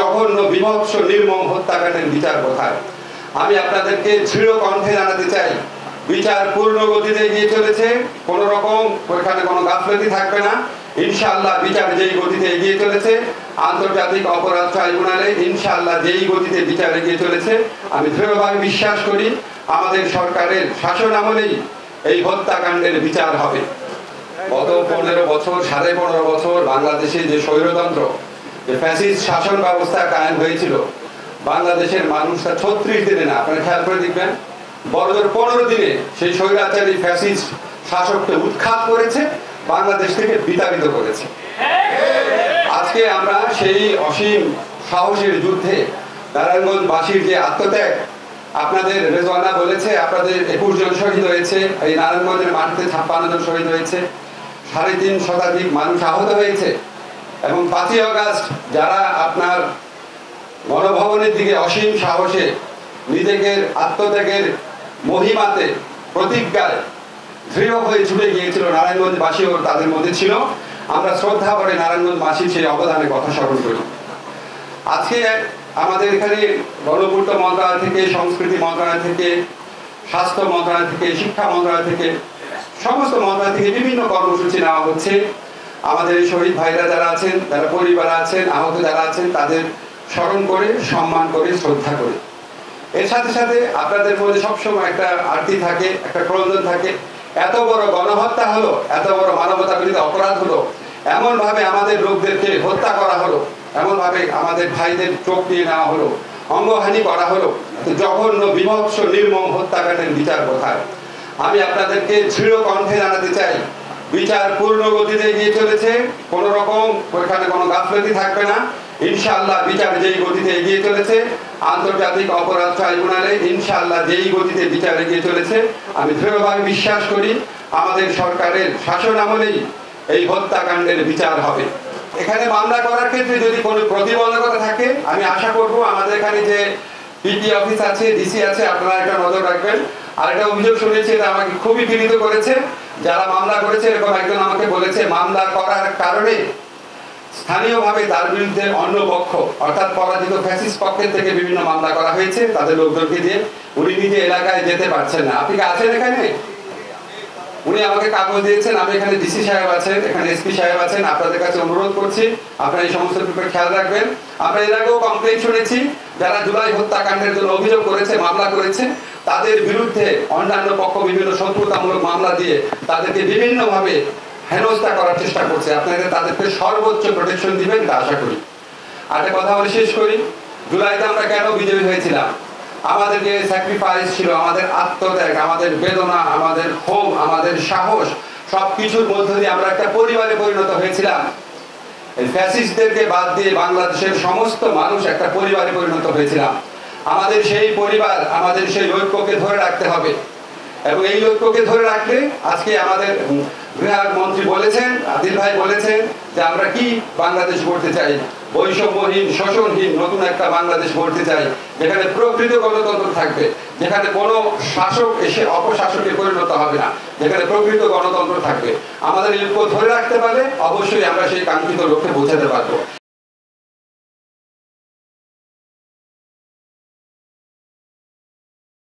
জঘন্য বিভৎস নির্মম হত্যাকাণ্ডের বিচার কোথায়? আমি আপনাদেরকে দৃঢ় কণ্ঠে জানাতে চাই, বিচার পূর্ণ গতিতে এগিয়ে চলেছে। কোন রকম ওইখানে কোনো গাফলতি থাকবে না। ইনশাআল্লাহ বিচার যেই গতিতে এগিয়ে চলেছে, আন্তর্জাতিক অপরাধ ট্রাইব্যুনালে ইনশাআল্লাহ যেই গতিতে বিচার এগিয়ে চলেছে, আমি দৃঢ়ভাবে বিশ্বাস করি আমাদের সরকারের শাসন আমলেই এই হত্যাকাণ্ডের বিচার হবে। গত 15 বছর 15.5 বছর বাংলাদেশে যে স্বৈরতন্ত্র, যে ফ্যাসিস্ট শাসন ব্যবস্থা কায়েম হয়েছিল, বাংলাদেশের মানুষরা 36 দিনে না, আপনারা খেয়াল করে দেখবেন, বড়জোর 15 দিনে সেই স্বৈরাচারী ফ্যাসিস্ট শাসককে উৎখাত করেছে, বাংলাদেশ থেকে বিতাড়িত করেছে। আজকে আমরা সেই অসীম সাহসের যুদ্ধে নারায়ণগঞ্জবাসীর যে আত্মত্যাগ, আপনাদের রেজওয়ানা বলেছে আপনাদের 21 জন শহীদ হয়েছে, এই নারায়ণগঞ্জের মাটিতে 56 জন শহীদ হয়েছে, 3.5 শতাধিক মানুষ আহত হয়েছে। এবং 5ই আগস্ট যারা আপনার গণভবনের দিকে অসীম সাহসে নিজেকে আত্মত্যাগের মহিমাতে প্রতিজ্ঞায় দৃঢ় হয়ে ছুটে গিয়েছিল, নারায়ণগঞ্জবাসীও তাদের মধ্যে ছিল। আমরা শ্রদ্ধা করে নারায়ণগঞ্জবাসীর সেই অবদানের কথা স্মরণ করি। আজকে আমাদের এখানে গণপূর্ত মন্ত্রণালয় থেকে, সংস্কৃতি মন্ত্রণালয় থেকে, স্বাস্থ্য মন্ত্রণালয় থেকে, শিক্ষা মন্ত্রণালয় থেকে, সমস্ত মন্ত্রণালয় থেকে বিভিন্ন কর্মসূচি নেওয়া হচ্ছে। আমাদের এই শহীদ ভাইরা যারা আছেন, যারা পরিবার আছেন, আহত যারা আছেন, তাদের স্মরণ করে, সম্মান করে, শ্রদ্ধা করে। এর সাথে সাথে আপনাদের মধ্যে সবসময় একটা আরতি থাকে, একটা প্রয়োজন থাকে। এত বড় গণহত্যা হলো, এত বড় মানবতা বিরোধী অপরাধ হলো, এমন ভাবে আমাদের লোকদেরকে হত্যা করা হলো, এমন ভাবে আমাদের ভাইদের চোখ নিয়ে নেওয়া হলো, অঙ্গহানি করা হলো, জঘন্য বিভৎস নির্মম হত্যাকাণ্ডের বিচার কোথায়? আমি আপনাদেরকে দৃঢ় কণ্ঠে জানাতে চাই, বিচার পূর্ণ গতিতে এগিয়ে চলেছে। কোন রকম ওইখানে কোনো গাফলতি থাকবে না। ইনশাআল্লাহ বিচার যেই গতিতে এগিয়ে চলেছে, আন্তর্জাতিক অপরাধ ট্রাইব্যুনালে ইনশাআল্লাহ যেই গতিতে বিচার এগিয়ে চলেছে, আমি দৃঢ়ভাবে বিশ্বাস করি আমাদের সরকারের শাসন আমলেই এই হত্যাকাণ্ডের বিচার হবে। এখানে মামলা করার ক্ষেত্রে যদি কোনো প্রতিবন্ধকতা থাকে, আমি আশা করব আমাদের এখানে যে পিপি অফিস আছে, ডিসি আছে, আপনারা একটা নজর রাখবেন। আর একটা অভিযোগ শুনেছি, এটা আমাকে খুবই পীড়িত করেছে। যারা মামলা করেছে, এরকম একজন আমাকে বলেছে মামলা করার কারণে স্থানীয়ভাবে তার বিরুদ্ধে অন্য পক্ষ, অর্থাৎ পরাজিত ফ্যাসিস্ট পক্ষের থেকে বিভিন্ন মামলা করা হয়েছে তাদের লোকজনকে দিয়ে। উনি নিজে এলাকায় যেতে পারছেন না। আপনি কি আছেন এখানে? উনি আমাকে কাগজ দিয়েছেন। আমি এখানে ডিসি সাহেব আছেন, এখানে এসপি সাহেব আছেন, আপনাদের কাছে অনুরোধ করছি আপনারা এই সমস্ত ব্যাপারে খেয়াল রাখবেন। আমরা এর আগেও কমপ্লেইন শুনেছি, যারা জুলাই হত্যাকাণ্ডের জন্য অভিযোগ করেছে, মামলা করেছে, তাদের বিরুদ্ধে অন্যান্য পক্ষ বিভিন্ন শত্রুতামূলক মামলা দিয়ে তাদেরকে বিভিন্নভাবে হেনস্থা করার চেষ্টা করছে। আপনাদের তাদেরকে সর্বোচ্চ প্রোটেকশন দিবেন এটা আশা করি। আর একটা কথা বলে শেষ করি, জুলাইতে আমরা কেন বিজয়ী হয়েছিলাম? আমাদের যে স্যাক্রিফাইস ছিল, আমাদের আত্মত্যাগ, আমাদের বেদনা, আমাদের ক্ষোভ, আমাদের সাহস, সবকিছুর মধ্য দিয়ে আমরা একটা পরিবারে পরিণত হয়েছিলাম। এই ফ্যাসিস্টদেরকে বাদ দিয়ে বাংলাদেশের সমস্ত মানুষ একটা পরিবারে পরিণত হয়েছিলাম। আমাদের সেই পরিবার, আমাদের সেই ঐক্যকে ধরে রাখতে হবে। এবং এই ঐক্যকে ধরে রাখলে আজকে আমাদের গৃহমন্ত্রী বলেছেন, আদিল ভাই বলেছেন যে আমরা কি বাংলাদেশ গড়তে চাই, বৈষম্যহীন, শোষণহীন নতুন একটা বাংলাদেশ গড়তে চাই, যেখানে প্রকৃত গণতন্ত্র থাকবে, যেখানে কোনো শাসক এসে অপশাসকে পরিণত হবে না, যেখানে প্রকৃত গণতন্ত্র থাকবে। আমাদের এই ঐক্য ধরে রাখতে পারলে অবশ্যই আমরা সেই কাঙ্ক্ষিত লক্ষ্যে পৌঁছাতে পারবো।